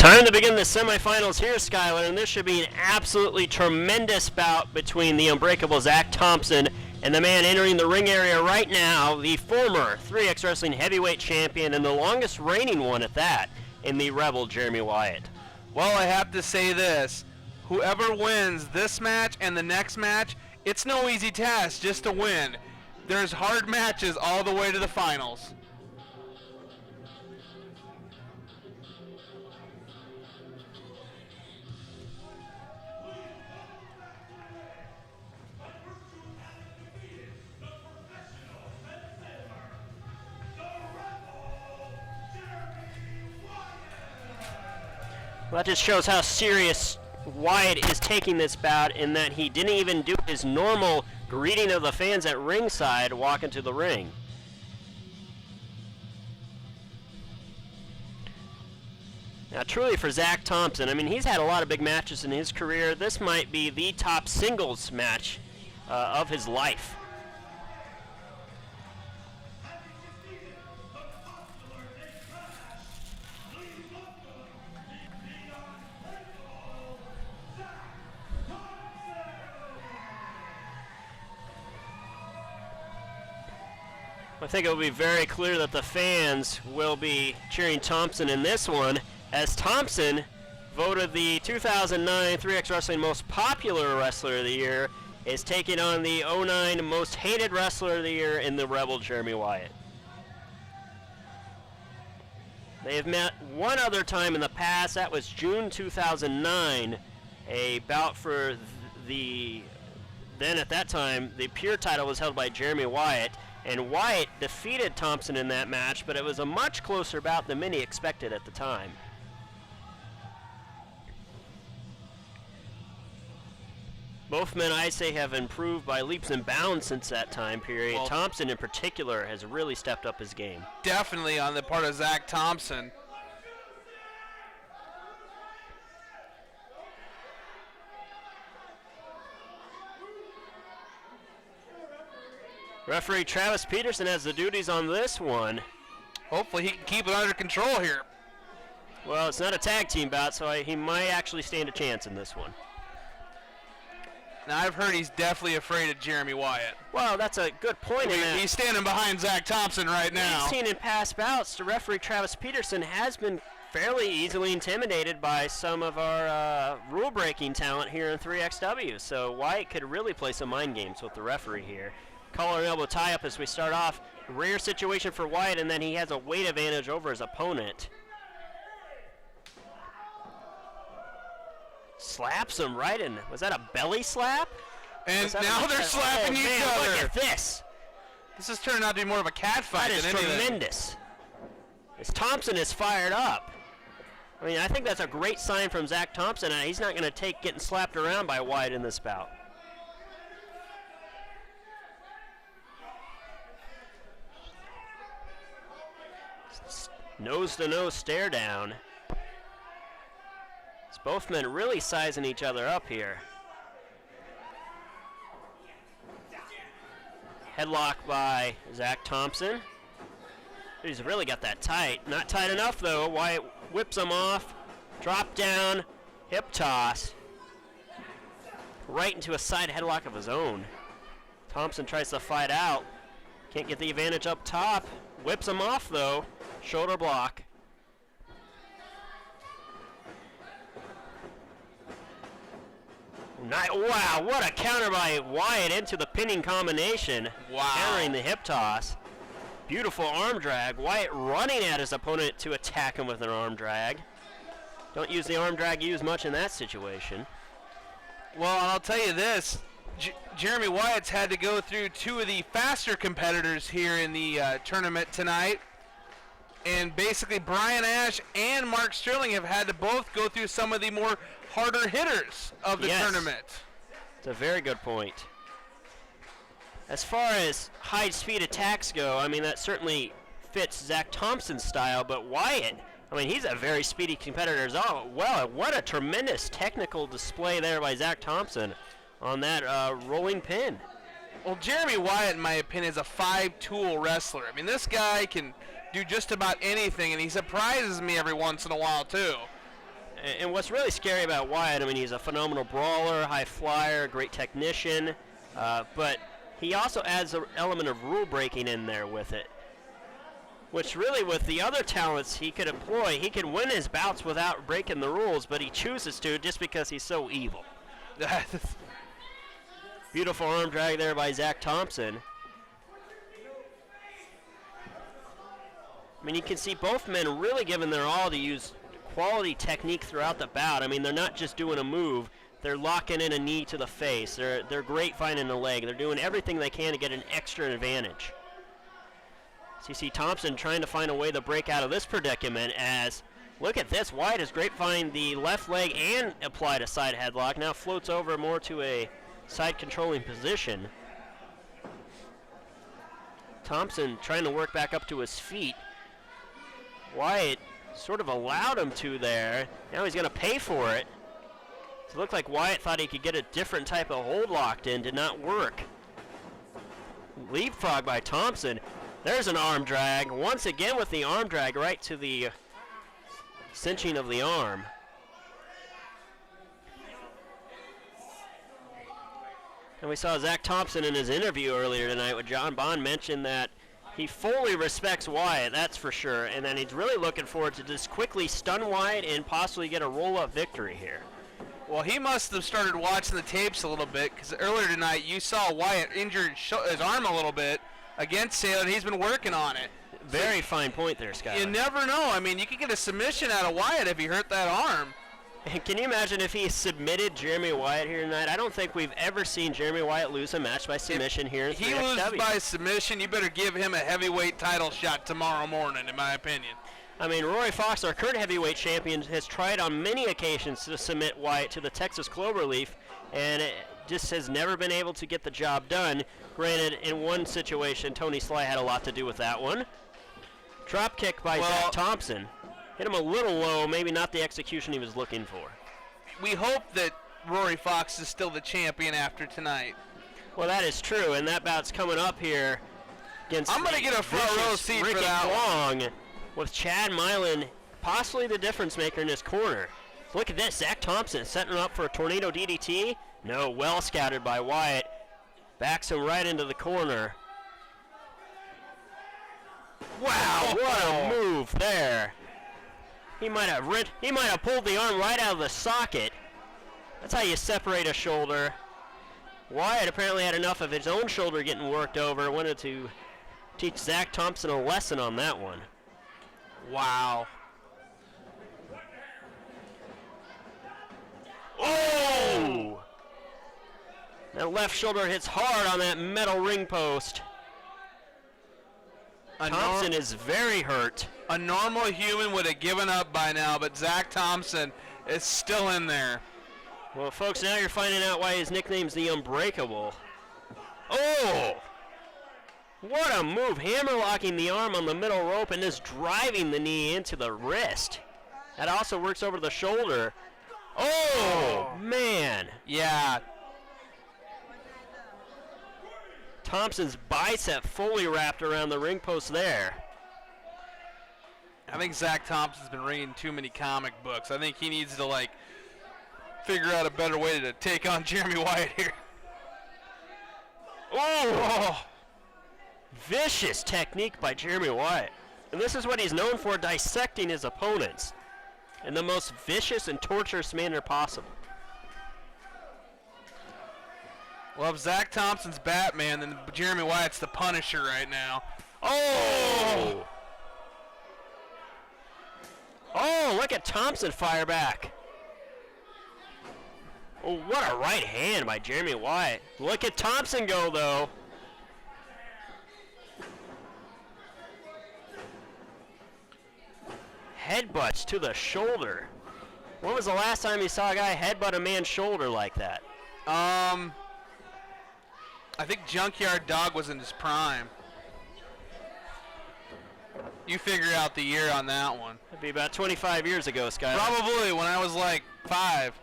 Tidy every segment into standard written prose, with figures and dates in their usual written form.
Time to begin the semifinals here, Skylar, and this should be an absolutely tremendous bout between the unbreakable Zach Thompson and the man entering the ring area right now, the former 3X Wrestling heavyweight champion and the longest reigning one at that, in the Rebel Jeremy Wyatt. Well, I have to say this. Whoever wins this match and the next match, it's no easy task just to win. There's hard matches all the way to the finals. Well, that just shows how serious Wyatt is taking this bout in that he didn't even do his normal greeting of the fans at ringside walk into the ring. Now, truly for Zach Thompson, I mean, he's had a lot of big matches in his career. This might be the top singles match of his life. I think it will be very clear that the fans will be cheering Thompson in this one, as Thompson voted the 2009 3X Wrestling Most Popular Wrestler of the Year, is taking on the 2009 Most Hated Wrestler of the Year in the Rebel Jeremy Wyatt. They have met one other time in the past. That was June 2009, a bout for then at that time, the pure title was held by Jeremy Wyatt. And Wyatt defeated Thompson in that match, but it was a much closer bout than many expected at the time. Both men, I'd say, have improved by leaps and bounds since that time period. Well, Thompson, in particular, has really stepped up his game. Definitely on the part of Zach Thompson. Referee Travis Peterson has the duties on this one. Hopefully he can keep it under control here. Well, it's not a tag team bout, so he might actually stand a chance in this one. Now, I've heard he's definitely afraid of Jeremy Wyatt. Well, that's a good point. He's standing behind Zach Thompson right now. We've seen in past bouts, the referee Travis Peterson has been fairly easily intimidated by some of our rule-breaking talent here in 3XW, so Wyatt could really play some mind games with the referee here. Collar and elbow tie-up as we start off. Rare situation for Wyatt, and then he has a weight advantage over his opponent. Slaps him right in. Was that a belly slap? And now they're slapping each other. Look at this. This is turning out to be more of a cat fight than anything. That is tremendous. As Thompson is fired up. I mean, I think that's a great sign from Zach Thompson. He's not going to take getting slapped around by Wyatt in this bout. Nose-to-nose stare down. It's both men really sizing each other up here. Headlock by Zach Thompson. He's really got that tight. Not tight enough, though. Wyatt whips him off. Drop down. Hip toss. Right into a side headlock of his own. Thompson tries to fight out. Can't get the advantage up top. Whips him off, though. Shoulder block. Wow, what a counter by Wyatt into the pinning combination. Wow. Countering the hip toss. Beautiful arm drag. Wyatt running at his opponent to attack him with an arm drag. Don't use the arm drag used much in that situation. Well, I'll tell you this. Jeremy Wyatt's had to go through two of the faster competitors here in the tournament tonight. And basically Brian Ash and Mark Sterling have had to both go through some of the more harder hitters of the tournament. It's a very good point. As far as high-speed attacks go, I mean, that certainly fits Zach Thompson's style, but Wyatt, I mean, he's a very speedy competitor as well. Well, what a tremendous technical display there by Zach Thompson on that rolling pin. Well, Jeremy Wyatt, in my opinion, is a five-tool wrestler. I mean, this guy can do just about anything, and he surprises me every once in a while, too. And what's really scary about Wyatt, I mean, he's a phenomenal brawler, high flyer, great technician, but he also adds an element of rule breaking in there with it, which really with the other talents he could employ, he could win his bouts without breaking the rules, but he chooses to just because he's so evil. Beautiful arm drag there by Zach Thompson. I mean, you can see both men really giving their all to use quality technique throughout the bout. I mean, they're not just doing a move. They're locking in a knee to the face. They're great finding the leg. They're doing everything they can to get an extra advantage. So you see Thompson trying to find a way to break out of this predicament as, look at this, Wyatt is grapevine the left leg and applied a side headlock. Now floats over more to a side controlling position. Thompson trying to work back up to his feet. Wyatt sort of allowed him to there. Now he's going to pay for it. So it looked like Wyatt thought he could get a different type of hold locked in. Did not work. Leapfrog by Thompson. There's an arm drag. Once again with the arm drag right to the cinching of the arm. And we saw Zach Thompson in his interview earlier tonight with John Bond mention that he fully respects Wyatt, that's for sure, and then he's really looking forward to just quickly stun Wyatt and possibly get a roll-up victory here. Well, he must have started watching the tapes a little bit, because earlier tonight you saw Wyatt injured his arm a little bit against Saylor, and he's been working on it. Very fine point there, Scott. You never know. I mean, you could get a submission out of Wyatt if he hurt that arm. And can you imagine if he submitted Jeremy Wyatt here tonight? I don't think we've ever seen Jeremy Wyatt lose a match by submission here in 3XW. He loses by submission, you better give him a heavyweight title shot tomorrow morning, in my opinion. I mean, Rory Fox, our current heavyweight champion, has tried on many occasions to submit Wyatt to the Texas Cloverleaf, and it just has never been able to get the job done. Granted, in one situation, Tony Sly had a lot to do with that one. Drop kick by Zach Thompson. Hit him a little low, maybe not the execution he was looking for. We hope that Rory Fox is still the champion after tonight. Well, that is true, and that bout's coming up here against I'm going to get a front row seat for that one. With Chad Milan, possibly the difference maker in his corner. Look at this, Zach Thompson setting him up for a tornado DDT. No, well scouted by Wyatt. Backs him right into the corner. Wow, what a move there. He might have pulled the arm right out of the socket. That's how you separate a shoulder. Wyatt apparently had enough of his own shoulder getting worked over. Wanted to teach Zach Thompson a lesson on that one. Wow. Oh! That left shoulder hits hard on that metal ring post. Thompson is very hurt. A normal human would have given up by now, but Zach Thompson is still in there. Well, folks, now you're finding out why his nickname's the Unbreakable. Oh! What a move. Hammerlocking the arm on the middle rope and just driving the knee into the wrist. That also works over the shoulder. Oh, man. Yeah. Thompson's bicep fully wrapped around the ring post there. I think Zach Thompson's been reading too many comic books. I think he needs to, like, figure out a better way to take on Jeremy Wyatt here. Oh! Vicious technique by Jeremy Wyatt. And this is what he's known for, dissecting his opponents in the most vicious and torturous manner possible. Well, if Zach Thompson's Batman, then Jeremy Wyatt's the Punisher right now. Oh! Oh, look at Thompson fire back. Oh, what a right hand by Jeremy Wyatt. Look at Thompson go, though. Headbutts to the shoulder. When was the last time you saw a guy headbutt a man's shoulder like that? I think Junkyard Dog was in his prime. You figure out the year on that one. It'd be about 25 years ago, Skyler. Probably when I was like 5.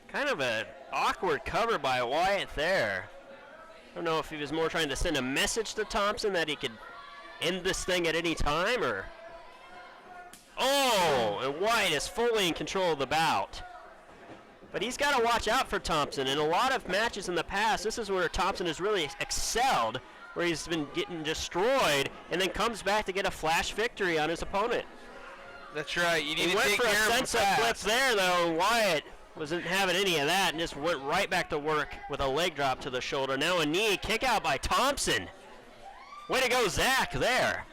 Kind of an awkward cover by Wyatt there. I don't know if he was more trying to send a message to Thompson that he could end this thing at any time, or... Oh, and Wyatt is fully in control of the bout. But he's got to watch out for Thompson. In a lot of matches in the past, this is where Thompson has really excelled, where he's been getting destroyed and then comes back to get a flash victory on his opponent. That's right. You need He to went take for a care of him sense of fast. flip there, though, and Wyatt wasn't having any of that and just went right back to work with a leg drop to the shoulder. Now a knee kick out by Thompson. Way to go, Zach, there.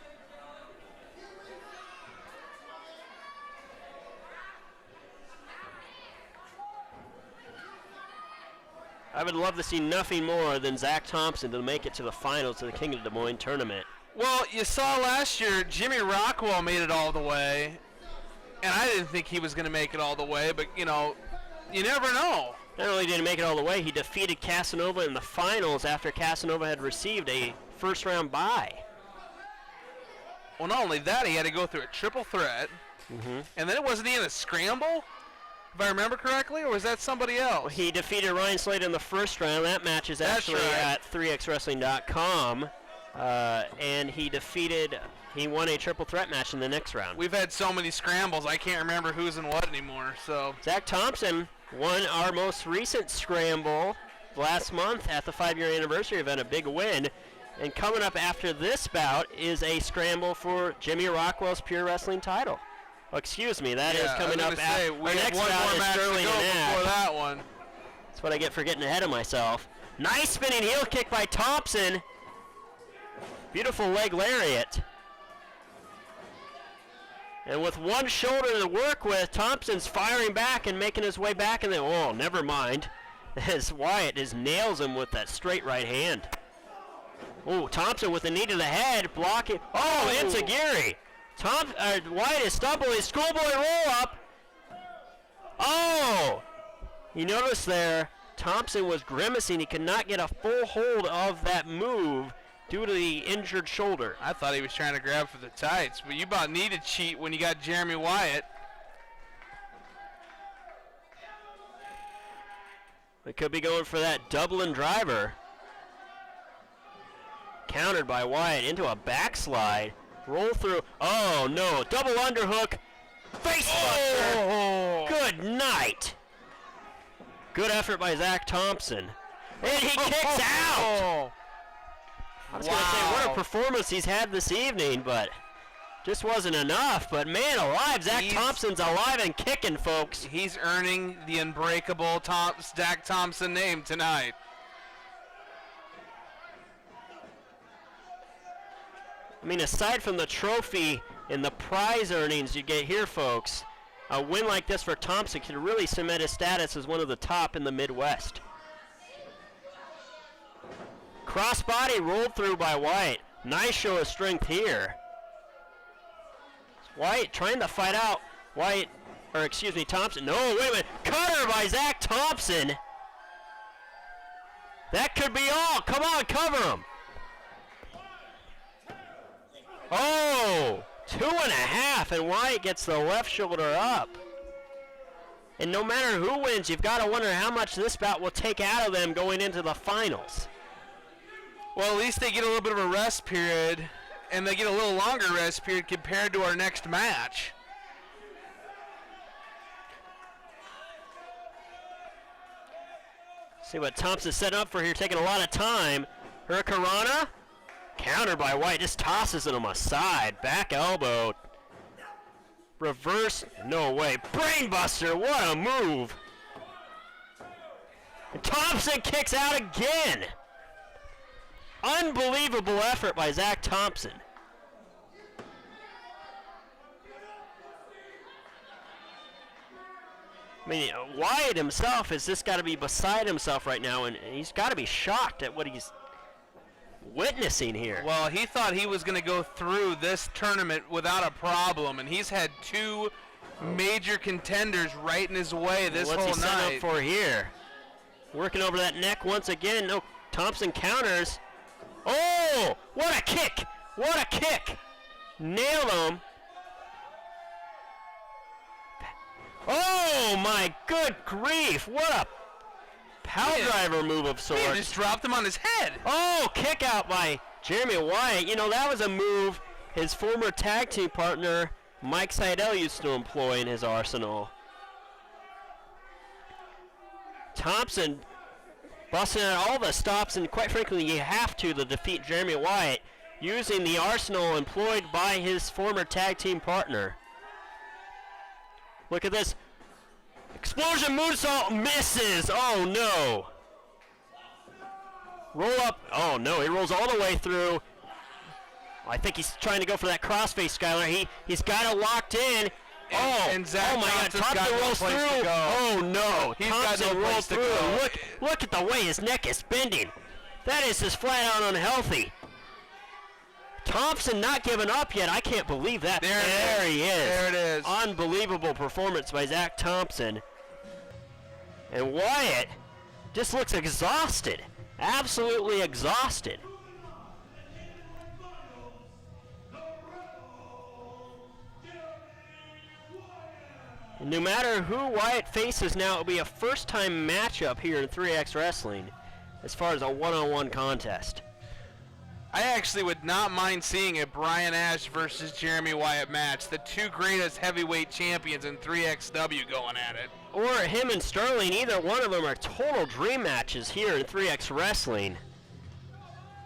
I would love to see nothing more than Zach Thompson to make it to the finals of the King of Des Moines tournament. Well, you saw last year, Jimmy Rockwell made it all the way, and I didn't think he was going to make it all the way, but, you know, you never know. Not only did he make it all the way, he defeated Casanova in the finals after Casanova had received a first-round bye. Well, not only that, he had to go through a triple threat, and then it wasn't even a scramble, if I remember correctly, or was that somebody else? He defeated Ryan Slade in the first round. That match is That's actually right. at 3xwrestling.com. And he won a triple threat match in the next round. We've had so many scrambles, I can't remember who's and what anymore, so. Zach Thompson won our most recent scramble last month at the 5-year anniversary event, a big win. And coming up after this bout is a scramble for Jimmy Rockwell's Pure Wrestling title. Oh, excuse me, that is coming up after we our have next one bout more is match to go Sterling and before Nash. that one. That's what I get for getting ahead of myself. Nice spinning heel kick by Thompson. Beautiful leg lariat. And with one shoulder to work with, Thompson's firing back and making his way back. And then, oh, never mind. As Wyatt just nails him with that straight right hand. Oh, Thompson with a knee to the head, blocking. Oh, Enziguri. Wyatt is stumbling. Schoolboy roll up. Oh! You notice there, Thompson was grimacing. He could not get a full hold of that move due to the injured shoulder. I thought he was trying to grab for the tights, but you about need to cheat when you got Jeremy Wyatt. They could be going for that Dublin driver. Countered by Wyatt into a backslide. Roll through. Oh, no. Double underhook. Facebuster. Oh. Good night. Good effort by Zach Thompson. And he kicks out. I was going to say, what a performance he's had this evening, but just wasn't enough. But man alive, Zach Thompson's alive and kicking, folks. He's earning the unbreakable Zach Thompson name tonight. I mean, aside from the trophy and the prize earnings you get here, folks, a win like this for Thompson could really cement his status as one of the top in the Midwest. Crossbody rolled through by Wyatt. Nice show of strength here. Wyatt trying to fight out. Thompson. No, wait a minute. Cutter by Zach Thompson. That could be all. Come on, cover him. Oh, 2.5, and Wyatt gets the left shoulder up. And no matter who wins, you've got to wonder how much this bout will take out of them going into the finals. Well, at least they get a little bit of a rest period, and they get a little longer rest period compared to our next match. See what Thompson's setting up for here, taking a lot of time. Hurricanrana. Countered by Wyatt, just tosses him aside. Back elbow. Reverse, no way. Brainbuster, what a move. And Thompson kicks out again. Unbelievable effort by Zach Thompson. I mean, Wyatt himself has just got to be beside himself right now, and he's got to be shocked at what he's witnessing here. Well, he thought he was going to go through this tournament without a problem, and he's had two major contenders right in his way this whole night. What's he setting up for here? Working over that neck once again. No, Thompson counters. Oh, what a kick! What a kick! Nailed him. Oh my good grief! What a power driver move of sorts. He just dropped him on his head. Oh, kick out by Jeremy Wyatt. You know, that was a move his former tag team partner Mike Seidel used to employ in his arsenal. Thompson busting out all the stops, and quite frankly, you have to defeat Jeremy Wyatt using the arsenal employed by his former tag team partner. Look at this. Explosion moonsault misses. Oh no. Roll up. Oh no, he rolls all the way through. I think he's trying to go for that crossface, Skylar. He's got it locked in. And Zach oh my God! Thompson's Thompson got no rolls place through. to go. Oh no! He's got Thompson no rolls place to through. go. Look at the way his neck is bending. That is just flat out unhealthy. Thompson not giving up yet. I can't believe that. There he is. There it is. Unbelievable performance by Zach Thompson. And Wyatt just looks exhausted. Absolutely exhausted. And no matter who Wyatt faces now, it'll be a first-time matchup here in 3X Wrestling as far as a one-on-one contest. I actually would not mind seeing a Brian Ash versus Jeremy Wyatt match. The two greatest heavyweight champions in 3XW going at it. Or him and Sterling, either one of them are total dream matches here in 3X Wrestling.